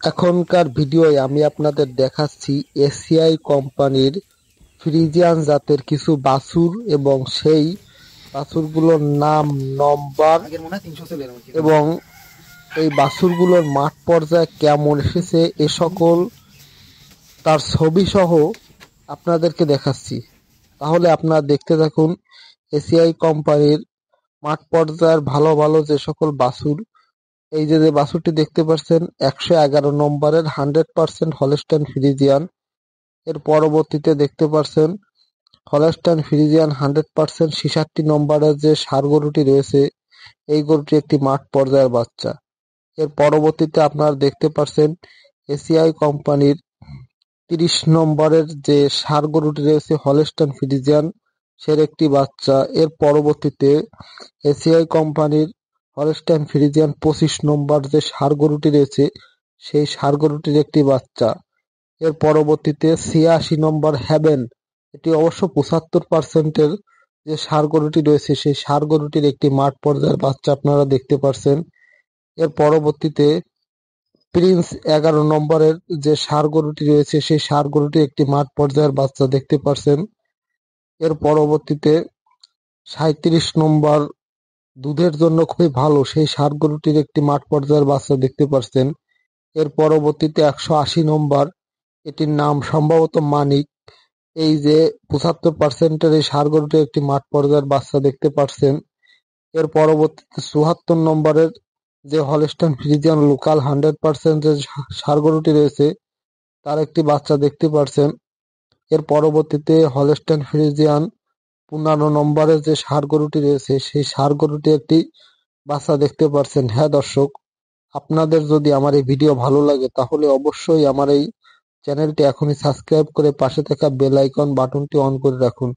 এখনকার ভিডিওয় আমি আপনাদের দেখাচ্ছি এসিআই কোম্পানির ফ্রিজিয়ান জাতের কিছু বাছুর এবং সেই বাছুরগুলোর নাম, নম্বর এবং এই বাছুরগুলোর মাঠ পর্যায়ে কেমন এসেছে এ সকল তার ছবি সহ আপনাদেরকে দেখাচ্ছি। তাহলে আপনারা দেখতে থাকুন এসিআই কোম্পানির মাঠ পর্যায়ের ভালো ভালো যে সকল বাছুর। এই যে বাছুরটি দেখতে পাচ্ছেন 111 নম্বরের 100% হলস্টাইন ফ্রিজিয়ান। এর পরবর্তীতে দেখতে পাচ্ছেন হলস্টাইন ফ্রিজিয়ান 100% 66 নম্বরের যে ষাঁড় গরুটি রয়েছে, এই গরুটি একটি মাঠ পর্যায়ের বাচ্চা। এর পরবর্তীতে আপনারা দেখতে পাচ্ছেন এসিআই কোম্পানির 30 নম্বরের যে ষাঁড় গরুটি রয়েছে হলস্টাইন ফ্রিজিয়ান, সের একটি বাচ্চা। এর পরবর্তীতে এসিআই কোম্পানির হলস্টাইন ফ্রিজিয়ান 25 নম্বর যে ষাঁড় গরুটি রয়েছে, সেই ষাঁড় গরুটির একটি বাচ্চা। এর পরবর্তীতে 86 নম্বর হ্যাভেন, এটি অবশ্য 75%-এর যে ষাঁড় গরুটি রয়েছে, সেই ষাঁড় গরুটির একটি মাঠ পর্যায়ের বাচ্চা আপনারা দেখতে পাচ্ছেন। এর পরবর্তীতে প্রিন্স 11 নম্বরের যে ষাঁড় গরুটি রয়েছে, সেই ষাঁড় গরুটির একটি মাঠ পর্যায়ের বাচ্চা দেখতে পাচ্ছেন। এর পরবর্তীতে 37 নম্বর দুধের জন্য খুবই ভালো সেই ষাঁড় গরুটির একটি মাঠ পর্যায়ের বাচ্চা দেখতে পাচ্ছেন। এর পরবর্তীতে 180 নম্বর, এটির নাম সম্ভবত মানিক। এই যে 75%-এর এই ষাঁড় গরুটির একটি মাঠ পর্যায়ের বাচ্চা দেখতে পাচ্ছেন। এর পরবর্তীতে 74 নম্বরের যে হলস্টাইন ফ্রিজিয়ান লোকাল 100% যে ষাঁড় গরুটি রয়েছে, তার একটি বাচ্চা দেখতে পাচ্ছেন। এর পরবর্তীতে হলস্টাইন ফ্রিজিয়ান 15 নম্বরের যে ষাঁড় গরুটি রয়েছে, সেই ষাঁড় গরুটি একটি বাচ্চা দেখতে পাচ্ছেন। হ্যাঁ দর্শক, আপনাদের যদি আমার এই ভিডিও ভালো লাগে তাহলে অবশ্যই আমার এই চ্যানেলটি এখনই সাবস্ক্রাইব করে পাশে থাকা বেল আইকন বাটনটি অন করে রাখুন।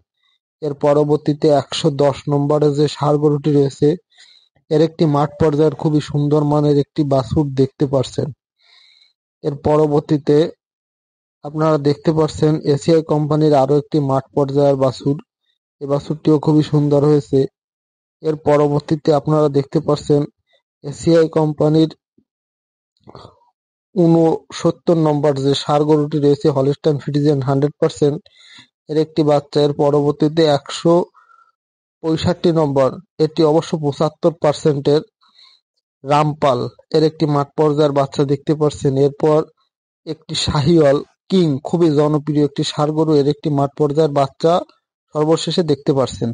এর পরবর্তীতে 110 নম্বরের যে ষাঁড় গরুটি রয়েছে, এর একটি মাঠ পর্যায়ের খুবই সুন্দর মানের একটি বাছুর দেখতে পাচ্ছেন। এর পরবর্তীতে আপনারা দেখতে পাচ্ছেন এসিআই কোম্পানির আরো একটি মাঠ পর্যায়ের বাছুর। এই বাছুরটিও খুবই সুন্দর হয়েছে। এর পরবর্তীতে আপনারা দেখতে পাচ্ছেন এসিআই কোম্পানির 69 নম্বর যে ষাঁড় গরুটি রয়েছে হলস্টাইন ফ্রিজিয়ান 100%, এর একটি বাচ্চা। এর পরবর্তীতে 165 নম্বর, এটি অবশ্য 75%-এর রামপাল, এর একটি মাঠ পর্যায়ের বাচ্চা দেখতে পাচ্ছেন। এরপর একটি শাহিওয়াল কিং, খুবই জনপ্রিয় একটি ষাঁড় গরু, এর একটি মাঠ পর্যায়ের বাচ্চা সর্বশেষে দেখতে পাচ্ছেন।